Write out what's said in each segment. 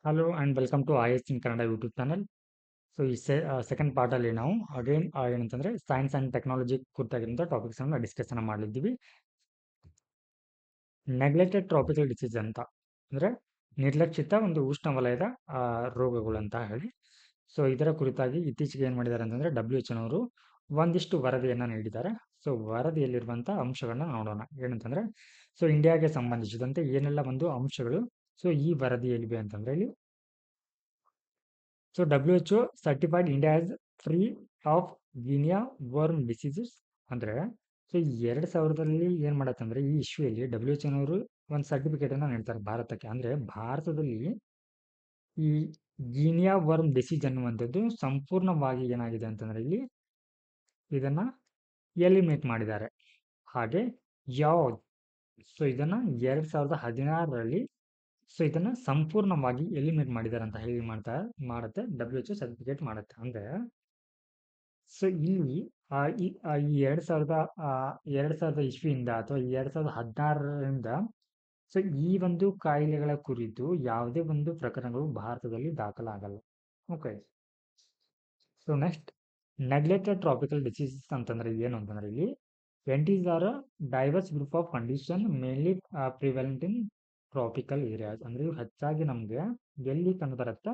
Hello and welcome to IS in Kannada YouTube channel. So ಈ second ಪಾರ್ಟಲ್ಲಿ ನಾವು again ಏನಂತಂದರೆ ಸೈನ್ಸ್ ಆ್ಯಂಡ್ ಟೆಕ್ನಾಲಜಿ ಕುರಿತಾಗಿರುವಂಥ ಟಾಪಿಕ್ಸನ್ನು ಡಿಸ್ಕಷನ್ ಮಾಡಲಿದ್ದೀವಿ. ನೆಗ್ಲೆಕ್ಟೆಡ್ ಟ್ರಾಪಿಕಲ್ ಡಿಸೀಸ್ ಅಂತ ಅಂದರೆ ನಿರ್ಲಕ್ಷಿತ ಒಂದು ಉಷ್ಣವಲಯದ ರೋಗಗಳು ಅಂತ ಹೇಳಿ. ಸೊ ಇದರ ಕುರಿತಾಗಿ ಇತ್ತೀಚೆಗೆ ಏನು ಮಾಡಿದ್ದಾರೆ ಅಂತಂದರೆ WHO ಒಂದಿಷ್ಟು ವರದಿಯನ್ನು ನೀಡಿದ್ದಾರೆ. ಸೊ ವರದಿಯಲ್ಲಿರುವಂಥ ಅಂಶಗಳನ್ನ ನೋಡೋಣ. ಏನಂತಂದರೆ ಸೊ ಇಂಡಿಯಾಗೆ ಸಂಬಂಧಿಸಿದಂತೆ ಏನೆಲ್ಲ ಒಂದು ಅಂಶಗಳು ಸೊ ಈ ವರದಿಯಲ್ಲಿವೆ ಅಂತಂದರೆ ಇಲ್ಲಿ so WHO certified India as free of Guinea worm diseases. ಅಂದರೆ ಸೊ 2000ರಲ್ಲಿ ಏನು ಮಾಡತ್ತಂದ್ರೆ ಈ ಇಶ್ಯೂಯಲ್ಲಿ WHO ಒಂದು ಸರ್ಟಿಫಿಕೇಟನ್ನು ನೀಡ್ತಾರೆ ಭಾರತಕ್ಕೆ. ಅಂದರೆ ಭಾರತದಲ್ಲಿ ಈ ಗೀನಿಯಾ ವರ್ಮ್ ಡಿಸೀಸ್ ಅನ್ನುವಂಥದ್ದು ಸಂಪೂರ್ಣವಾಗಿ ಏನಾಗಿದೆ ಅಂತಂದರೆ ಇಲ್ಲಿ ಇದನ್ನು ಎಲಿಮಿನೇಟ್ ಮಾಡಿದ್ದಾರೆ. ಹಾಗೆ ಯಾವ ಸೊ ಇದನ್ನು 2016ರಲ್ಲಿ ಸೊ ಇದನ್ನು ಸಂಪೂರ್ಣವಾಗಿ ಎಲಿಮಿನೇಟ್ ಮಾಡಿದ್ದಾರೆ ಅಂತ ಹೇಳಿ ಮಾಡುತ್ತೆ WHO ಸರ್ಟಿಫಿಕೇಟ್ ಮಾಡುತ್ತೆ. ಅಂದರೆ ಸೊ ಇಲ್ಲಿ ಈ 2000 ಇಸ್ವಿಯಿಂದ ಅಥವಾ 2016ರಿಂದ ಸೊ ಈ ಒಂದು ಕಾಯಿಲೆಗಳ ಕುರಿತು ಯಾವುದೇ ಒಂದು ಪ್ರಕರಣಗಳು ಭಾರತದಲ್ಲಿ ದಾಖಲಾಗಲ್ಲ. Okay, so next neglected tropical diseases ಅಂತಂದ್ರೆ ಏನು ಅಂತಂದ್ರೆ ಇಲ್ಲಿ NTDs are diverse group of condition mainly prevalent in tropical areas. ಅಂದ್ರೆ ಇವು ಹೆಚ್ಚಾಗಿ ನಮಗೆ ಎಲ್ಲಿ ಕಂಡುಬರುತ್ತೆ?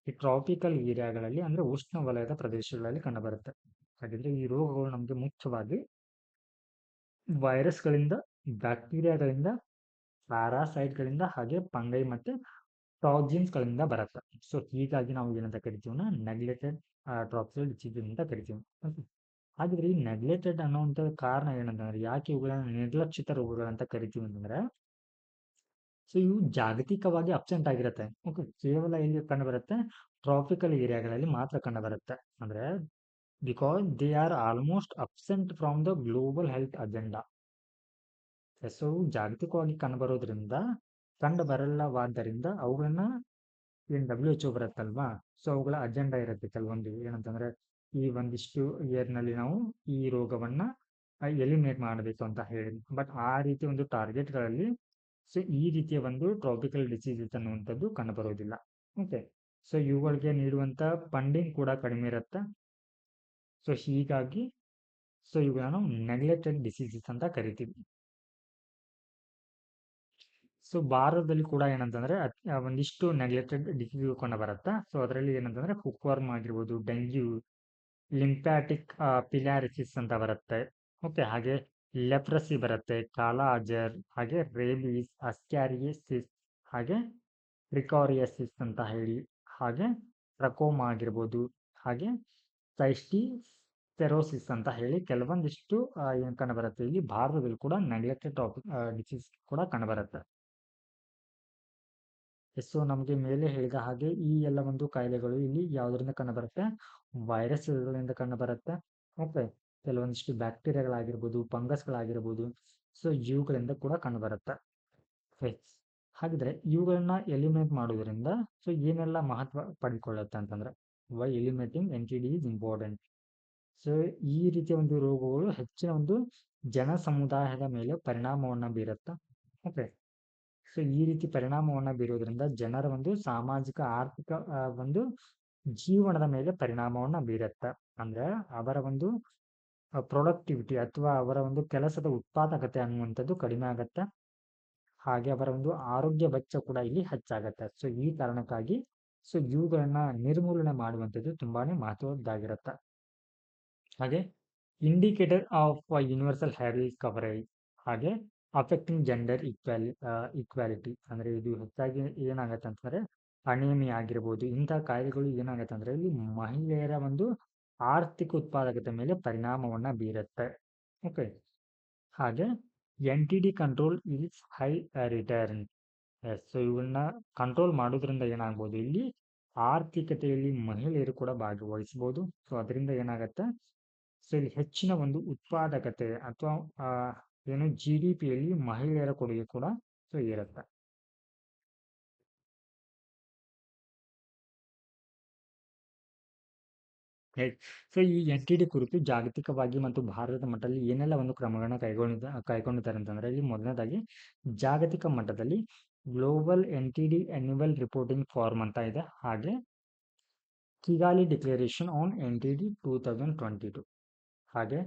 ಈ ಟ್ರಾಪಿಕಲ್ ಏರಿಯಾಗಳಲ್ಲಿ ಅಂದ್ರೆ ಉಷ್ಣವಲಯದ ಪ್ರದೇಶಗಳಲ್ಲಿ ಕಂಡುಬರುತ್ತೆ. ಹಾಗಿದ್ರೆ ಈ ರೋಗಗಳು ನಮಗೆ ಮುಖ್ಯವಾಗಿ ವೈರಸ್ಗಳಿಂದ, ಬ್ಯಾಕ್ಟೀರಿಯಾಗಳಿಂದ, ಪ್ಯಾರಾಸೈಟ್ಗಳಿಂದ, ಹಾಗೆ ಫಂಗೈ ಮತ್ತೆ ಟಾಕ್ಸಿನ್ಸ್ಗಳಿಂದ ಬರುತ್ತೆ. ಸೊ ಹೀಗಾಗಿ ನಾವು ಏನಂತ ಕರಿತೀವಿ? ನೆಗ್ಲೆಕ್ಟೆಡ್ ಟ್ರಾಪಿಕಲ್ ಡಿಸೀಸ್ ಅಂತ ಕರಿತೀವಿ. ಹಾಗಿದ್ರೆ ಈ ನೆಗ್ಲೆಕ್ಟೆಡ್ ಅನ್ನುವಂಥ ಕಾರಣ ಏನಂತಂದ್ರೆ ಯಾಕೆ ಇವುಗಳನ್ನ ನಿರ್ಲಕ್ಷಿತ ರೋಗಗಳಂತ ಕರಿತೀವಿ ಅಂತಂದ್ರೆ ಸೊ ಇವು ಜಾಗತಿಕವಾಗಿ ಅಬ್ಸೆಂಟ್ ಆಗಿರುತ್ತೆ. ಓಕೆ, ಕೇವಲ ಇಲ್ಲಿ ಕಂಡು ಬರುತ್ತೆ ಟ್ರಾಪಿಕಲ್ ಏರಿಯಾಗಳಲ್ಲಿ ಮಾತ್ರ ಕಂಡು ಬರುತ್ತೆ. ಅಂದ್ರೆ because they are almost absent from the global health agenda. So ಜಾಗತಿಕವಾಗಿ ಕಂಡುಬರೋದ್ರಿಂದ ಕಂಡು ಬರಲ್ಲವಾದ್ದರಿಂದ ಅವುಗಳನ್ನ ಏನು WHO ಬರುತ್ತಲ್ವಾ, ಸೊ ಅವುಗಳ ಅಜೆಂಡಾ ಇರುತ್ತೆ ಕೆಲವೊಂದು. ಏನಂತಂದ್ರೆ ಈ ಒಂದಿಷ್ಟು ಇಯರ್ನಲ್ಲಿ ನಾವು ಈ ರೋಗವನ್ನ ಎಲಿಮಿನೇಟ್ ಮಾಡಬೇಕು ಅಂತ ಹೇಳಿ. ಬಟ್ ಆ ರೀತಿ ಒಂದು ಟಾರ್ಗೆಟ್ಗಳಲ್ಲಿ ಸೊ ಈ ರೀತಿಯ ಒಂದು ಟ್ರಾಪಿಕಲ್ ಡಿಸೀಸಸ್ ಅನ್ನುವಂಥದ್ದು ಕಂಡುಬರೋದಿಲ್ಲ. ಓಕೆ, ಸೊ ಇವುಗಳಿಗೆ ನೀಡುವಂಥ ಫಂಡಿಂಗ್ ಕೂಡ ಕಡಿಮೆ ಇರುತ್ತೆ. ಸೊ ಹೀಗಾಗಿ ಸೊ ಇವುಗಳನ್ನು ನೆಗ್ಲೆಕ್ಟೆಡ್ ಡಿಸೀಸಸ್ ಅಂತ ಕರಿತೀವಿ. ಸೊ ಭಾರತದಲ್ಲಿ ಕೂಡ ಏನಂತಂದ್ರೆ ಒಂದಿಷ್ಟು ನೆಗ್ಲೆಕ್ಟೆಡ್ ಡಿಸೀಸ್ ಕಂಡು ಬರುತ್ತೆ. ಸೊ ಅದರಲ್ಲಿ ಏನಂತಂದ್ರೆ ಹುಕ್ವರ್ಮ್ ಆಗಿರ್ಬೋದು, ಡೆಂಗ್ಯೂ, ಲಿಂಪ್ಯಾಟಿಕ್ ಪಿಲಾರಿಸಿಸ್ ಅಂತ ಬರುತ್ತೆ. ಓಕೆ, ಹಾಗೆ ಲೆಪ್ರಸಿ ಬರುತ್ತೆ, ಕಾಲಾ ಅಜರ್, ಹಾಗೆ ರೇಬೀಸ್, ಅಸ್ಕ್ಯಾರಿಯಸಿಸ್, ಹಾಗೆ ಪ್ರಿಕಾರಿಯಸಿಸ್ ಅಂತ ಹೇಳಿ, ಹಾಗೆ ಟ್ರಕೋಮಾ ಆಗಿರ್ಬೋದು, ಹಾಗೆ ಸೈಸ್ಟಿಸೆರೋಸಿಸ್ ಅಂತ ಹೇಳಿ ಕೆಲವೊಂದಿಷ್ಟು ಏನು ಕಂಡು ಬರುತ್ತೆ. ಇಲ್ಲಿ ಭಾರತದಲ್ಲಿ ಕೂಡ ನೆಗ್ಲೆಕ್ಟೆಡ್ ಟಾಪಿಕ್ ಡಿಸೀಸ್ ಕೂಡ ಕಂಡು ಬರುತ್ತೆ. ಸೊ ನಮಗೆ ಮೇಲೆ ಹೇಳಿದ ಹಾಗೆ ಈ ಎಲ್ಲ ಒಂದು ಕಾಯಿಲೆಗಳು ಇಲ್ಲಿ ಯಾವುದರಿಂದ ಕಂಡುಬರುತ್ತೆ? ವೈರಸ್ಗಳಿಂದ ಕಂಡುಬರುತ್ತೆ. ಓಕೆ, ಕೆಲವೊಂದಿಷ್ಟು ಬ್ಯಾಕ್ಟೀರಿಯಾಗಳಾಗಿರ್ಬೋದು, ಫಂಗಸ್ಗಳಾಗಿರ್ಬೋದು, ಸೊ ಇವುಗಳಿಂದ ಕೂಡ ಕಂಡುಬರುತ್ತೆ. ಹಾಗಿದ್ರೆ ಇವುಗಳನ್ನ ಎಲಿಮಿನೇಟ್ ಮಾಡೋದ್ರಿಂದ ಸೊ ಏನೆಲ್ಲ ಮಹತ್ವ ಪಡ್ಕೊಳ್ಳುತ್ತೆ ಅಂತಂದ್ರೆ why eliminating NTD is important. So ಈ ರೀತಿಯ ಒಂದು ರೋಗಗಳು ಹೆಚ್ಚಿನ ಒಂದು ಜನ ಸಮುದಾಯದ ಮೇಲೆ ಪರಿಣಾಮವನ್ನು ಬೀರುತ್ತೆ. ಓಕೆ, ಸೊ ಈ ರೀತಿ ಪರಿಣಾಮವನ್ನು ಬೀರೋದ್ರಿಂದ ಜನರ ಒಂದು ಸಾಮಾಜಿಕ ಆರ್ಥಿಕ ಒಂದು ಜೀವನದ ಮೇಲೆ ಪರಿಣಾಮವನ್ನು ಬೀರುತ್ತೆ. ಅಂದ್ರೆ ಅವರ ಒಂದು ಪ್ರೊಡಕ್ಟಿವಿಟಿ ಅಥವಾ ಅವರ ಒಂದು ಕೆಲಸದ ಉತ್ಪಾದಕತೆ ಅನ್ನುವಂಥದ್ದು ಕಡಿಮೆ ಆಗತ್ತೆ. ಹಾಗೆ ಅವರ ಒಂದು ಆರೋಗ್ಯ ವೆಚ್ಚ ಕೂಡ ಇಲ್ಲಿ ಹೆಚ್ಚಾಗತ್ತೆ. ಸೊ ಈ ಕಾರಣಕ್ಕಾಗಿ ಸೊ ಇವುಗಳನ್ನ ನಿರ್ಮೂಲನೆ ಮಾಡುವಂಥದ್ದು ತುಂಬಾನೇ ಮಹತ್ವದ್ದಾಗಿರುತ್ತೆ. ಹಾಗೆ indicator of universal health coverage, ಹಾಗೆ ಅಫೆಕ್ಟಿಂಗ್ ಜೆಂಡರ್ ಈಕ್ವಾಲಿಟಿ. ಅಂದ್ರೆ ಇದು ಹೆಚ್ಚಾಗಿ ಏನಾಗತ್ತೆ ಅಂತಂದ್ರೆ ಅನಿಮಿಯಾ ಆಗಿರ್ಬೋದು, ಇಂತಹ ಕಾಯಿಲೆಗಳು ಏನಾಗತ್ತೆ ಅಂದ್ರೆ ಇಲ್ಲಿ ಮಹಿಳೆಯರ ಒಂದು ಆರ್ಥಿಕ ಉತ್ಪಾದಕತೆ ಮೇಲೆ ಪರಿಣಾಮವನ್ನ ಬೀರುತ್ತೆ. ಓಕೆ, ಹಾಗೆ NTD control is high return. So ಇವನ್ನ ಕಂಟ್ರೋಲ್ ಮಾಡೋದ್ರಿಂದ ಏನಾಗ್ಬೋದು? ಇಲ್ಲಿ ಆರ್ಥಿಕತೆಯಲ್ಲಿ ಮಹಿಳೆಯರು ಕೂಡ ಭಾಗವಹಿಸಬಹುದು. ಸೊ ಅದರಿಂದ ಏನಾಗತ್ತೆ? ಸೊ ಇಲ್ಲಿ ಹೆಚ್ಚಿನ ಒಂದು ಉತ್ಪಾದಕತೆ ಅಥವಾ ಏನು GDPಯಲ್ಲಿ ಮಹಿಳೆಯರ ಕೊಡುಗೆ ಕೂಡ ಸೊ ಇರುತ್ತೆ. ಸೊ ಈ NTD ಕುರಿತು ಜಾಗತಿಕವಾಗಿ ಮತ್ತು ಭಾರತದ ಮಟ್ಟದಲ್ಲಿ ಏನೆಲ್ಲ ಒಂದು ಕ್ರಮಗಳನ್ನ ಕೈಗೊಂಡಿದ್ದಾರೆ ಅಂತಂದ್ರೆ ಇಲ್ಲಿ ಮೊದಲನೇದಾಗಿ ಜಾಗತಿಕ ಮಟ್ಟದಲ್ಲಿ global NTD annual reporting form ಅಂತ ಇದೆ. ಹಾಗೆ ಕಿಗಾಲಿ ಡಿಕ್ಲರೇಷನ್ ಆನ್ NTD 2022. ಹಾಗೆ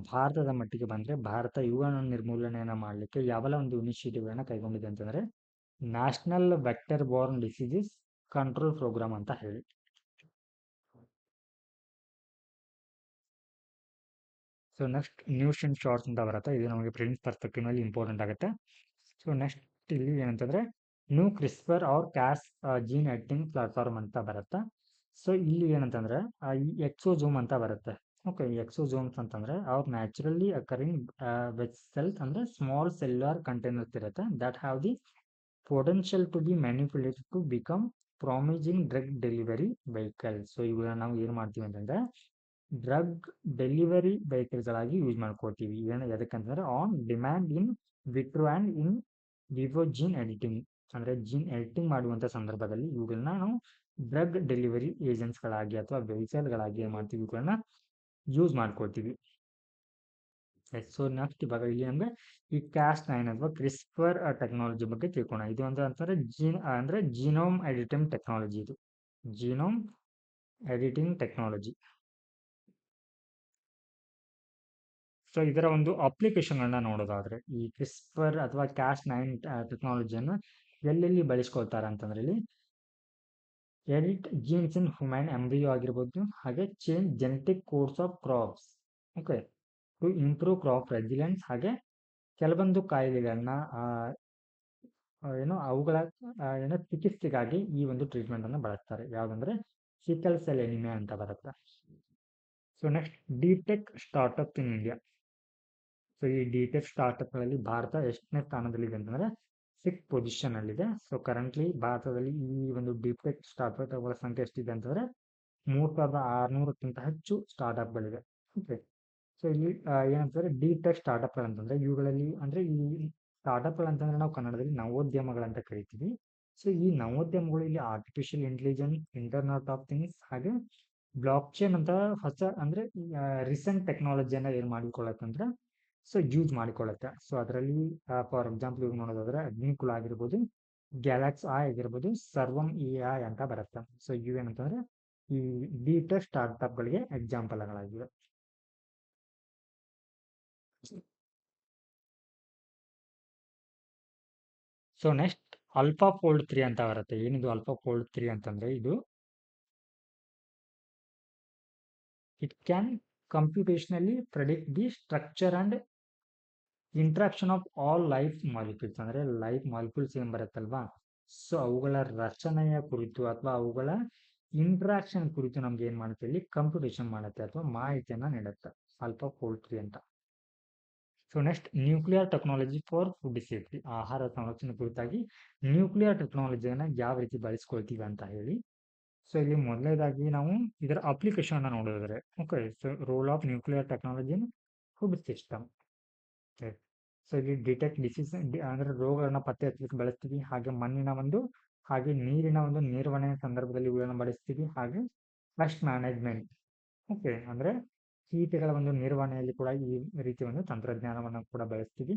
ಭಾರತದ ಮಟ್ಟಿಗೆ ಬಂದರೆ ಭಾರತ ಯುವನ ನಿರ್ಮೂಲನೆಯನ್ನು ಮಾಡಲಿಕ್ಕೆ ಯಾವೆಲ್ಲ ಒಂದು ಇನಿಷಿಯೇಟಿವ್ಗಳನ್ನ ಕೈಗೊಂಡಿದೆ ಅಂತಂದರೆ national vector borne diseases control program ಅಂತ ಹೇಳಿ. So next news and shorts ಅಂತ ಬರುತ್ತೆ. ಇದು ನಮಗೆ ಪ್ರಿಂಟ್ ಪರ್ಸ್ಪೆಕ್ಟಿವ್ನಲ್ಲಿ ಇಂಪಾರ್ಟೆಂಟ್ ಆಗುತ್ತೆ. ಸೊ ನೆಕ್ಸ್ಟ್ ಇಲ್ಲಿ ಏನಂತಂದರೆ new CRISPR or Cas gene editing platform ಅಂತ ಬರುತ್ತೆ. ಸೊ ಇಲ್ಲಿ ಏನಂತಂದರೆ ಈ ಎಕ್ಸೋಜೋಮ್ ಅಂತ ಬರುತ್ತೆ. ಓಕೆ, ಎಕ್ಸೋಜೋಮ್ಸ್ ಅಂತಂದರೆ ಅವ್ರು ನ್ಯಾಚುರಲಿ ಅಕರಿಂಗ್ ವೆಜ್ ಸೆಲ್ಸ್ ಅಂದರೆ ಸ್ಮಾಲ್ ಸೆಲ್ಯುಲರ್ ಕಂಟೈನರ್ಸ್ ಇರುತ್ತೆ that have the potential to be manipulated to become promising drug delivery vehicle. So ಇವುಗಳನ್ನ ನಾವು ಏನು ಮಾಡ್ತೀವಿ ಅಂತಂದರೆ ಡ್ರಗ್ ಡೆಲಿವರಿ ವೆಹಿಕಲ್ಗಳಾಗಿ ಯೂಸ್ ಮಾಡ್ಕೊಳ್ತೀವಿ. ಏನು ಎದಕ್ಕಂತಂದರೆ on demand in vitro and in vivo gene editing ಅಂದರೆ ಜೀನ್ ಎಡಿಟಿಂಗ್ ಮಾಡುವಂಥ ಸಂದರ್ಭದಲ್ಲಿ ಇವುಗಳನ್ನ ನಾವು ಡ್ರಗ್ ಡೆಲಿವರಿ ಏಜೆಂಟ್ಸ್ಗಳಾಗಿ ಅಥವಾ ವೆಹಿಕಲ್ಗಳಾಗಿ ಏನು ಮಾಡ್ತೀವಿ, ಇವುಗಳನ್ನ ಯೂಸ್ ಮಾಡ್ಕೊಳ್ತೀವಿ. ಸೊ ನೆಕ್ಸ್ಟ್ ಇವಾಗ ಇಲ್ಲಿ ನಮಗೆ ಈ Cas9 ಅಥವಾ ಕ್ರಿಸ್ಪರ್ ಟೆಕ್ನಾಲಜಿ ಬಗ್ಗೆ ತಿಳ್ಕೋಣ. ಇದು ಅಂತಂದರೆ ಜೀನೋಮ್ ಎಡಿಟಿಂಗ್ ಟೆಕ್ನಾಲಜಿ. ಇದು ಜೀನೋಮ್ ಎಡಿಟಿಂಗ್ ಟೆಕ್ನಾಲಜಿ. ಸೊ ಇದರ ಒಂದು ಅಪ್ಲಿಕೇಶನ್ಗಳನ್ನ ನೋಡೋದಾದ್ರೆ ಈ ಕ್ರಿಸ್ಪರ್ ಅಥವಾ Cas9 ಟೆಕ್ನಾಲಜಿಯನ್ನು ಎಲ್ಲೆಲ್ಲಿ ಬಳಸ್ಕೊಳ್ತಾರೆ ಅಂತಂದ್ರೆ ಇಲ್ಲಿ edit genes in human embryo ಆಗಿರ್ಬೋದು, ಹಾಗೆ change genetic codes of crops, okay, to improve crop resilience. ಹಾಗೆ ಕೆಲವೊಂದು ಕಾಯಿಲೆಗಳನ್ನ ಅವುಗಳ ಚಿಕಿತ್ಸೆಗಾಗಿ ಈ ಒಂದು ಟ್ರೀಟ್ಮೆಂಟ್ ಅನ್ನು ಬಳಸ್ತಾರೆ. ಯಾವುದಂದ್ರೆ ಸಿಕಲ್ ಸೆಲ್ ಎನಿಮಿಯಾ ಅಂತ ಬರುತ್ತೆ. ಸೊ ನೆಕ್ಸ್ಟ್ ಡಿಟೆಕ್ ಸ್ಟಾರ್ಟ್ಅಪ್ ಇನ್ ಇಂಡಿಯಾ. ಸೊ ಈ ಡಿಟೆಕ್ ಸ್ಟಾರ್ಟ್ಅಪ್ಗಳಲ್ಲಿ ಭಾರತ ಎಷ್ಟನೇ ಸ್ಥಾನದಲ್ಲಿದೆ ಅಂತಂದರೆ 6th ಪೊಸಿಷನ್ನಲ್ಲಿದೆ. ಸೊ ಕರೆಂಟ್ಲಿ ಭಾರತದಲ್ಲಿ ಈ ಒಂದು ಡಿಟೆಕ್ ಸ್ಟಾರ್ಟ್ಅಪ್ಗಳ ಸಂಖ್ಯೆ ಎಷ್ಟಿದೆ ಅಂತಂದರೆ 3600ಕ್ಕಿಂತ ಹೆಚ್ಚು ಸ್ಟಾರ್ಟ್ಅಪ್ಗಳಿವೆ. ಓಕೆ, ಸೊ ಇಲ್ಲಿ ಏನಂತಂದರೆ ಡಿಟೆಕ್ ಸ್ಟಾರ್ಟ್ಅಪ್ಗಳಂತಂದರೆ ಇವುಗಳಲ್ಲಿ ಅಂದರೆ ಈ ಸ್ಟಾರ್ಟ್ಅಪ್ಗಳಂತಂದರೆ ನಾವು ಕನ್ನಡದಲ್ಲಿ ನವೋದ್ಯಮಗಳಂತ ಕರಿತೀವಿ. ಸೊ ಈ ನವೋದ್ಯಮಗಳು ಇಲ್ಲಿ artificial intelligence, internet of things, ಹಾಗೆ ಬ್ಲಾಕ್ ಚೈನ್ ಅಂತ ಹೊಸ ಅಂದರೆ ರೀಸೆಂಟ್ ಟೆಕ್ನಾಲಜಿಯನ್ನು ಏನು ಮಾಡಿಕೊಳ್ಳತ್ತಂದ್ರೆ ಸೊ ಯೂಸ್ ಮಾಡಿಕೊಳ್ಳುತ್ತೆ. ಸೊ ಅದರಲ್ಲಿ ಫಾರ್ ಎಕ್ಸಾಂಪಲ್ ಇವಾಗ ನೋಡೋದಾದ್ರೆ ಅಗ್ನಿಕುಲ ಆಗಿರ್ಬೋದು, ಗ್ಯಾಲಕ್ಸ್ ಐ ಆಗಿರ್ಬೋದು, ಸರ್ವಮ್ AI ಅಂತ ಬರುತ್ತೆ. ಸೊ ಇವೇನಂತಂದ್ರೆ ಈ ಡಿಟೆಕ್ ಸ್ಟಾರ್ಟ್ಅಪ್ಗಳಿಗೆ ಎಕ್ಸಾಂಪಲ್ಗಳಾಗಿವೆ. ಸೊ ನೆಕ್ಸ್ಟ್ AlphaFold 3 ಅಂತ ಬರುತ್ತೆ. ಏನಿದು AlphaFold 3 ಅಂತಂದ್ರೆ ಇದು it can computationally predict the structure and interaction of all life molecules. ಅಂದರೆ ಲೈಫ್ ಮಾಲಿಕ್ಯೂಲ್ಸ್ ಏನು ಬರುತ್ತಲ್ವಾ, ಸೊ ಅವುಗಳ ರಚನೆಯ ಕುರಿತು ಅಥವಾ ಅವುಗಳ ಇಂಟ್ರಾಕ್ಷನ್ ಕುರಿತು ನಮ್ಗೆ ಏನು ಮಾಡುತ್ತೆ, ಇಲ್ಲಿ ಕಂಪ್ಯೂಟೇಷನ್ ಮಾಡುತ್ತೆ ಅಥವಾ ಮಾಹಿತಿಯನ್ನು ನೀಡುತ್ತೆ AlphaFold 3 ಅಂತ. So next nuclear technology for food safety. ಆಹಾರ ಸಂರಕ್ಷಣೆ ಕುರಿತಾಗಿ ನ್ಯೂಕ್ಲಿಯರ್ ಟೆಕ್ನಾಲಜಿಯನ್ನು ಯಾವ ರೀತಿ ಬಳಸ್ಕೊಳ್ತೀವಿ ಅಂತ ಹೇಳಿ. ಸೊ ಇಲ್ಲಿ ಮೊದಲನೇದಾಗಿ ನಾವು ಇದರ ಅಪ್ಲಿಕೇಶನ್ ಅನ್ನ ನೋಡಿದ್ರೆ, okay, so role of nuclear technology in food system. So ಇಲ್ಲಿ ಡಿಟೆಕ್ಟ್ ಡಿಸೀಸ್ ಅಂದ್ರೆ ರೋಗಗಳನ್ನ ಪತ್ತೆ ಹಚ್ಚಲಿಕ್ಕೆ ಬಳಸ್ತೀವಿ. ಹಾಗೆ ಹಾಗೆ ನೀರಿನ ಒಂದು ನಿರ್ವಹಣೆ ಸಂದರ್ಭದಲ್ಲಿ ಇವುಗಳನ್ನ ಬಳಸ್ತೀವಿ. ಹಾಗೆ ಪೆಸ್ಟ್ ಮ್ಯಾನೇಜ್ಮೆಂಟ್, ಓಕೆ, ಅಂದ್ರೆ ಕೀಟಗಳ ಒಂದು ನಿರ್ವಹಣೆಯಲ್ಲಿ ಕೂಡ ಈ ರೀತಿ ಒಂದು ತಂತ್ರಜ್ಞಾನವನ್ನು ಕೂಡ ಬಳಸ್ತೀವಿ.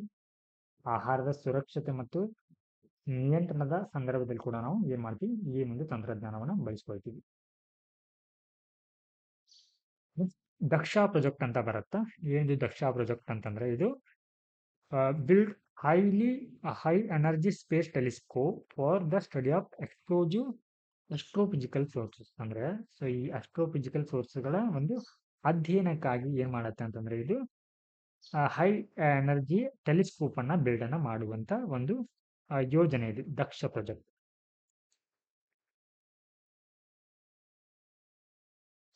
ಆಹಾರದ ಸುರಕ್ಷತೆ ಮತ್ತು ನಿಯಂತ್ರಣದ ಸಂದರ್ಭದಲ್ಲಿ ಕೂಡ ನಾವು ಏನ್ ಮಾಡ್ತೀವಿ, ಈ ಒಂದು ತಂತ್ರಜ್ಞಾನವನ್ನು ಬಳಸ್ಕೊಳ್ತೀವಿ. ದಕ್ಷ ಪ್ರಾಜೆಕ್ಟ್ ಅಂತ ಬರುತ್ತಾ. ಏನಿದು ದಕ್ಷ ಪ್ರಾಜೆಕ್ಟ್ ಅಂತಂದ್ರೆ ಇದು build high energy space telescope for the study of astrophysical sources. ಅಂದ್ರೆ ಸೊ ಈ ಅಸ್ಟ್ರೋಫಿಸಿಕಲ್ ಸೋರ್ಸ್ಗಳ ಒಂದು ಅಧ್ಯಯನಕ್ಕಾಗಿ ಏನ್ ಮಾಡುತ್ತೆ ಅಂತಂದ್ರೆ ಇದು ಹೈ ಎನರ್ಜಿ ಟೆಲಿಸ್ಕೋಪ್ ಅನ್ನ ಬಿಲ್ಡ್ ಅನ್ನ ಮಾಡುವಂತ ಒಂದು ಯೋಜನೆ ಇದು Daksha project.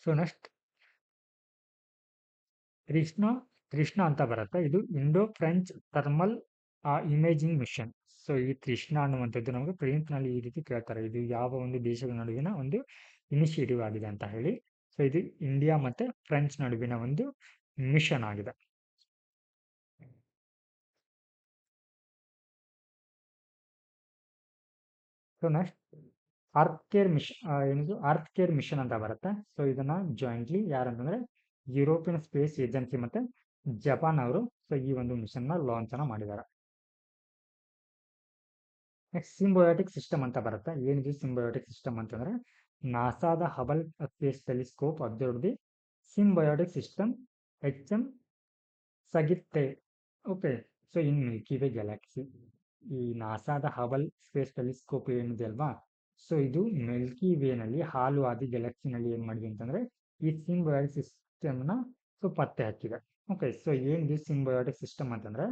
So next Krishna ಅಂತ ಬರುತ್ತೆ. ಇದು Indo French thermal imaging mission. So ಈ ಕೃಷ್ಣ ಅನ್ನುವಂಥದ್ದು ನಮಗೆ ಪ್ರಿಂಟ್ ನಲ್ಲಿ ಈ ರೀತಿ ಕೇಳ್ತಾರೆ, ಇದು ಯಾವ ಒಂದು ದೇಶಗಳ ನಡುವಿನ ಒಂದು ಇನಿಷಿಯೇಟಿವ್ ಆಗಿದೆ ಅಂತ ಹೇಳಿ. ಸೊ ಇದು ಇಂಡಿಯಾ ಮತ್ತೆ ಫ್ರೆಂಚ್ ನಡುವಿನ ಒಂದು ಮಿಷನ್ ಆಗಿದೆ. So next earth care mission ಅಂತ ಬರುತ್ತೆ. ಸೊ ಇದನ್ನ ಜಾಯಿಂಟ್ಲಿ ಯಾರಂತಂದ್ರೆ ಯುರೋಪಿಯನ್ ಸ್ಪೇಸ್ ಏಜೆನ್ಸಿ ಮತ್ತೆ ಜಪಾನ್ ಅವರು ಸೊ ಈ ಒಂದು ಮಿಷನ್ ನ ಲಾಂಚ್ ಅನ್ನ ಮಾಡಿದ್ದಾರೆ. ನೆಕ್ಸ್ಟ್ ಸಿಂಬಯೋಟಿಕ್ ಸಿಸ್ಟಮ್ ಅಂತ ಬರುತ್ತೆ. ಏನಿದೆ ಸಿಂಬಯೋಟಿಕ್ ಸಿಸ್ಟಮ್ ಅಂತಂದ್ರೆ ನಾಸಾದ Hubble space telescope observe the symbiotic system HM ಸಗಿತ್ತೆ. Okay, so in Milky Way galaxy ಈ ನಾಸಾದ ಹಬಲ್ ಸ್ಪೇಸ್ ಟೆಲಿಸ್ಕೋಪ್ ಏನಿದೆ ಅಲ್ವಾ, ಸೊ ಇದು ಮಿಲ್ಕಿ ವೇನಲ್ಲಿ ಹಾಲು ಆದಿ ಗ್ಯಾಲಕ್ಸಿನಲ್ಲಿ ಏನ್ ಮಾಡಿದೆ ಅಂತಂದ್ರೆ ಈ ಸಿಂಬಯೋಟಿಕ್ ಸಿಸ್ಟಮ್ನ ಸೊ ಪತ್ತೆ ಹಚ್ಚಿದೆ. ಓಕೆ, ಸೊ ಏನಿದೆ ಸಿಂಬಯೋಟಿಕ್ ಸಿಸ್ಟಮ್ ಅಂತಂದ್ರೆ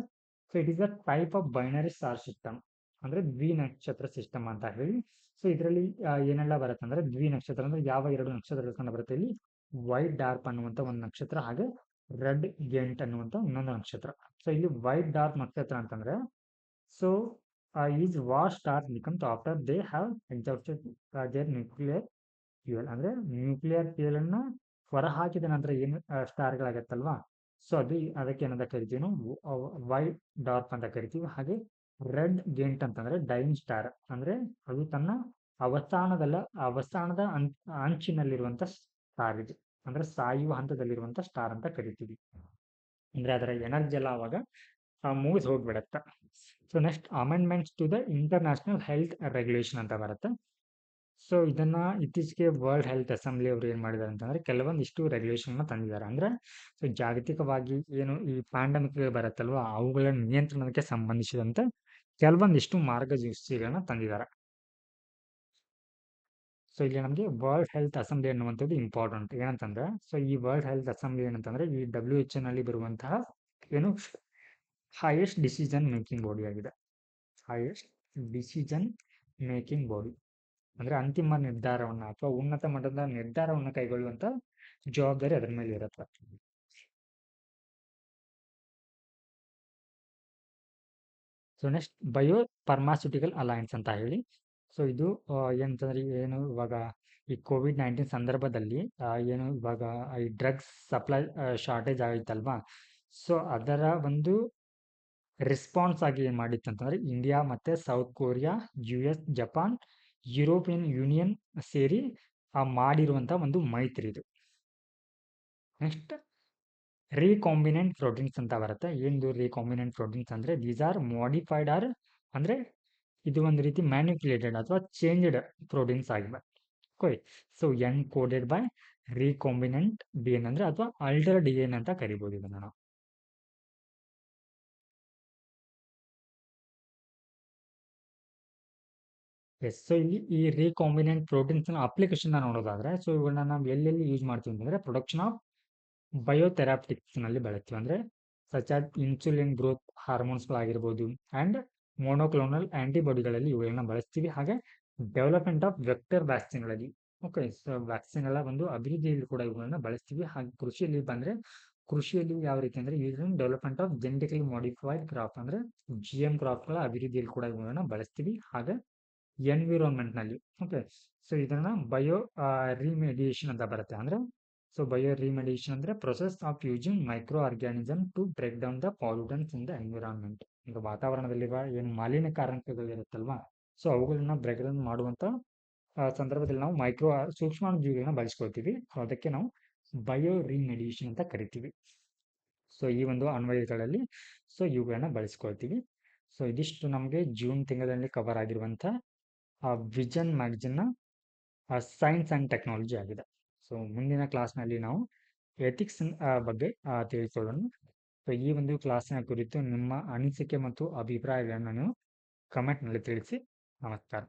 so it is a type of binary star system ಅಂದ್ರೆ ದ್ವಿನಕ್ಷತ್ರ ಸಿಸ್ಟಮ್ ಅಂತ ಹೇಳಿ. ಸೊ ಇದರಲ್ಲಿ ಏನೆಲ್ಲ ಬರುತ್ತೆ ಅಂದ್ರೆ ದ್ವಿನಕ್ಷತ್ರ ಅಂದ್ರೆ ಯಾವ ಎರಡು ನಕ್ಷತ್ರಗಳು ಕಂಡು ಬರುತ್ತೆ ಇಲ್ಲಿ, ವೈಟ್ ಡಾರ್ಕ್ ಅನ್ನುವಂತ ಒಂದು ನಕ್ಷತ್ರ ಹಾಗೆ ರೆಡ್ ಗೆಂಟ್ ಅನ್ನುವಂತ ಇನ್ನೊಂದು ನಕ್ಷತ್ರ. ಸೊ ಇಲ್ಲಿ ವೈಟ್ ಡಾರ್ಕ್ ನಕ್ಷತ್ರ ಅಂತಂದ್ರೆ so is what star becomes after they have exhausted their nuclear fuel ಅಂದ್ರೆ ನ್ಯೂಕ್ಲಿಯರ್ ಫ್ಯೂಯಲ್ ಅನ್ನ ಹೊರಹಾಕಿದ ನಂತರ ಏನು ಸ್ಟಾರ್ಗಳಾಗತ್ತಲ್ವಾ, ಸೊ ಅದು ಅದಕ್ಕೆ ಏನಂತ ಕರಿತೀವಿ ನಾವು ವೈಟ್ ಡಾರ್ಕ್ ಅಂತ ಕರಿತೀವಿ. ಹಾಗೆ ರೆಡ್ ಗೆಂಟ್ ಅಂತಂದ್ರೆ ಡೈಯಿಂಗ್ ಸ್ಟಾರ್ ಅಂದ್ರೆ ಅದು ತನ್ನ ಅವಸಾನದ ಅಂಚಿನಲ್ಲಿರುವಂತ ಸ್ಟಾರ್ ಇದು ಅಂದ್ರೆ ಸಾಯುವ ಹಂತದಲ್ಲಿರುವಂತ ಸ್ಟಾರ್ ಅಂತ ಕರಿತೀವಿ. ಅಂದ್ರೆ ಅದರ ಎನರ್ಜಿ ಎಲ್ಲ ಅವಾಗ ಮುಗಿದು ಹೋಗ್ಬಿಡತ್ತೆ. So next amendments to the international health regulation ಅಂತ ಬರುತ್ತೆ. ಸೊ ಇದನ್ನ ಇತ್ತೀಚೆಗೆ ವರ್ಲ್ಡ್ ಹೆಲ್ತ್ ಅಸೆಂಬ್ಲಿ ಅವರು ಏನ್ ಮಾಡಿದ್ದಾರೆ ಅಂತಂದ್ರೆ ಕೆಲವೊಂದಿಷ್ಟು ರೆಗ್ಯುಲೇಷನ್ ತಂದಿದ್ದಾರೆ. ಅಂದ್ರೆ ಸೊ ಜಾಗತಿಕವಾಗಿ ಏನು ಈ ಪ್ಯಾಂಡಮಿಕ್ ಬರುತ್ತಲ್ವಾ ಅವುಗಳ ನಿಯಂತ್ರಣಕ್ಕೆ ಸಂಬಂಧಿಸಿದಂತೆ ಕೆಲವೊಂದಿಷ್ಟು ಮಾರ್ಗಸೂಚಿಗಳನ್ನ ತಂದಿದ್ದಾರೆ. ಸೊ ಇಲ್ಲಿ ನಮಗೆ ವರ್ಲ್ಡ್ ಹೆಲ್ತ್ ಅಸೆಂಬ್ಲಿ ಅನ್ನುವಂಥದ್ದು ಇಂಪಾರ್ಟೆಂಟ್. ಏನಂತಂದ್ರೆ ಸೊ ಈ ವರ್ಲ್ಡ್ ಹೆಲ್ತ್ ಅಸೆಂಬ್ಲಿ ಏನಂತಂದ್ರೆ ಈ WHO ನಲ್ಲಿ ಬರುವಂತಹ ಏನು ಹೈಯೆಸ್ಟ್ ಡಿಸಿಷನ್ ಮೇಕಿಂಗ್ ಬಾಡಿ ಆಗಿದೆ. ಹೈಯೆಸ್ಟ್ ಡಿಸಿಷನ್ ಮೇಕಿಂಗ್ ಬಾಡಿ ಅಂದ್ರೆ ಅಂತಿಮ ನಿರ್ಧಾರವನ್ನ ಅಥವಾ ಉನ್ನತ ಮಟ್ಟದ ನಿರ್ಧಾರವನ್ನು ಕೈಗೊಳ್ಳುವಂತ ಜವಾಬ್ದಾರಿ ಅದರ ಮೇಲೆ ಇರುತ್ತೆ. So next bio pharmaceutical alliance ಅಂತ ಹೇಳಿ. ಸೊ ಇದು ಏನಂತಂದ್ರೆ ಏನು ಇವಾಗ ಈ COVID-19 ಸಂದರ್ಭದಲ್ಲಿ ಏನು ಇವಾಗ ಈ ಡ್ರಗ್ಸ್ ಸಪ್ಲೈ ಶಾರ್ಟೇಜ್ ಆಗೈತಲ್ವಾ, ಸೊ ಅದರ ಒಂದು ರೆಸ್ಪಾನ್ಸ್ ಆಗಿ ಏನ್ ಮಾಡಿತ್ತು ಅಂತಂದ್ರೆ ಇಂಡಿಯಾ ಮತ್ತೆ south Korea, US, Japan, European union ಸೇರಿ ಮಾಡಿರುವಂತ ಒಂದು ಮೈತ್ರಿ ಇದು. ನೆಕ್ಸ್ಟ್ ರೀಕಾಂಬಿನೆಂಟ್ ಪ್ರೋಟೀನ್ಸ್ ಅಂತ ಬರುತ್ತೆ. ಏನು ರೀಕಾಂಬಿನೆಂಟ್ ಪ್ರೋಟೀನ್ಸ್ ಅಂದ್ರೆ ದೀಸ್ ಆರ್ ಮಾಡಿಫೈಡ್ ಆರ್ ಅಂದ್ರೆ ಇದು ಒಂದು ರೀತಿ ಮ್ಯಾನಿಪ್ಯುಲೇಟೆಡ್ ಅಥವಾ ಚೇಂಜ್ಡ್ ಪ್ರೋಟೀನ್ಸ್ ಆಗಿವೆ. Okay, so encoded by recombinant DNA ಅಂದ್ರೆ ಅಥವಾ ಅಲ್ಟರ್ DNA ಅಂತ ಕರಿಬಹುದು ಇದನ್ನ ನಾವು. ಎಸ್, ಸೊ ಇಲ್ಲಿ ಈ ರೀಕಾಂಬಿನೆಂಟ್ ಪ್ರೋಟೀನ್ಸ್ ಅಪ್ಲಿಕೇಶನ್ ನೋಡೋದಾದ್ರೆ ಸೊ ಇವುಗಳನ್ನ ನಾವು ಎಲ್ಲೆಲ್ಲಿ ಯೂಸ್ ಮಾಡ್ತೀವಿ ಅಂತಂದ್ರೆ ಪ್ರೊಡಕ್ಷನ್ ಆಫ್ ಬಯೋಥೆರಾಪಿಟಿಕ್ಸ್ ನಲ್ಲಿ ಬಳಸ್ತೀವಿ. ಅಂದ್ರೆ ಸಚ್ ಆಸ್ ಇನ್ಸುಲಿನ್ ಗ್ರೋತ್ ಹಾರ್ಮೋನ್ಸ್ಗಳಾಗಿರ್ಬೋದು ಅಂಡ್ ಮೊನೋಕ್ಲೋನಲ್ ಆಂಟಿಬಾಡಿಗಳಲ್ಲಿ ಇವುಗಳನ್ನ ಬಳಸ್ತೀವಿ. ಹಾಗೆ ಡೆವಲಪ್ಮೆಂಟ್ ಆಫ್ ವೆಕ್ಟರ್ ವ್ಯಾಕ್ಸಿನ್ಗಳಲ್ಲಿ ಓಕೆ, ಸೊ ವ್ಯಾಕ್ಸಿನ್ ಎಲ್ಲ ಒಂದು ಅಭಿವೃದ್ಧಿಯಲ್ಲಿ ಕೂಡ ಇವುಗಳನ್ನ ಬಳಸ್ತೀವಿ. ಹಾಗೆ ಕೃಷಿಯಲ್ಲಿ ಬಂದ್ರೆ ಕೃಷಿಯಲ್ಲಿ ಯಾವ ರೀತಿ ಅಂದ್ರೆ using development of genetically modified crop ಅಂದ್ರೆ GM ಕ್ರಾಪ್ಗಳ ಅಭಿವೃದ್ಧಿಯಲ್ಲಿ ಕೂಡ ಇವುಗಳನ್ನ ಬಳಸ್ತೀವಿ. ಹಾಗೆ ಎನ್ವಿರಾನ್ಮೆಂಟ್ ನಲ್ಲಿ ಓಕೆ, ಸೊ ಇದನ್ನ ಬಯೋ ರಿಮಿಡಿಯೇಷನ್ ಅಂತ ಬರುತ್ತೆ. ಅಂದ್ರೆ ಸೊ ಬಯೋ ರಿಮಿಡಿಯೇಷನ್ ಅಂದ್ರೆ process of using microorganism to break down the pollutants in the environment. ಈಗ ವಾತಾವರಣದಲ್ಲಿರುವ ಏನು ಮಾಲಿನ್ಯಕಾರಕಗಳಿರುತ್ತಲ್ವಾ, ಸೊ ಅವುಗಳನ್ನ ಬ್ರೇಕ್ ಡೌನ್ ಮಾಡುವಂತ ಸಂದರ್ಭದಲ್ಲಿ ನಾವು ಸೂಕ್ಷ್ಮಾಣುಜೀವಿಗಳನ್ನ ಬಳಸ್ಕೊಳ್ತೀವಿ. ಸೊ ಅದಕ್ಕೆ ನಾವು ಬಯೋ ರಿಮಿಡಿಯೇಷನ್ ಅಂತ ಕರಿತೀವಿ. ಸೊ ಈ ಒಂದು ಅನ್ವಯಗಳಲ್ಲಿ ಸೊ ಇವುಗಳನ್ನ ಬಳಸ್ಕೊಳ್ತೀವಿ. ಸೊ ಇದಿಷ್ಟು ನಮಗೆ ಜೂನ್ ತಿಂಗಳಲ್ಲಿ ಕವರ್ ಆಗಿರುವಂತ ವಿಷನ್ ಮ್ಯಾಗಜಿನ್ನ ಸೈನ್ಸ್ ಅಂಡ್ ಟೆಕ್ನಾಲಜಿ ಆಗಿದೆ. ಸೊ ಮುಂದಿನ ಕ್ಲಾಸ್ನಲ್ಲಿ ನಾವು ಎಥಿಕ್ಸ್ ಬಗ್ಗೆ ತಿಳಿದುಕೊಳ್ಳೋಣ. ಸೊ ಈ ಒಂದು ಕ್ಲಾಸಿನ ಕುರಿತು ನಿಮ್ಮ ಅನಿಸಿಕೆ ಮತ್ತು ಅಭಿಪ್ರಾಯಗಳನ್ನು ನೀವು ಕಮೆಂಟ್ನಲ್ಲಿ ತಿಳಿಸಿ. ನಮಸ್ಕಾರ.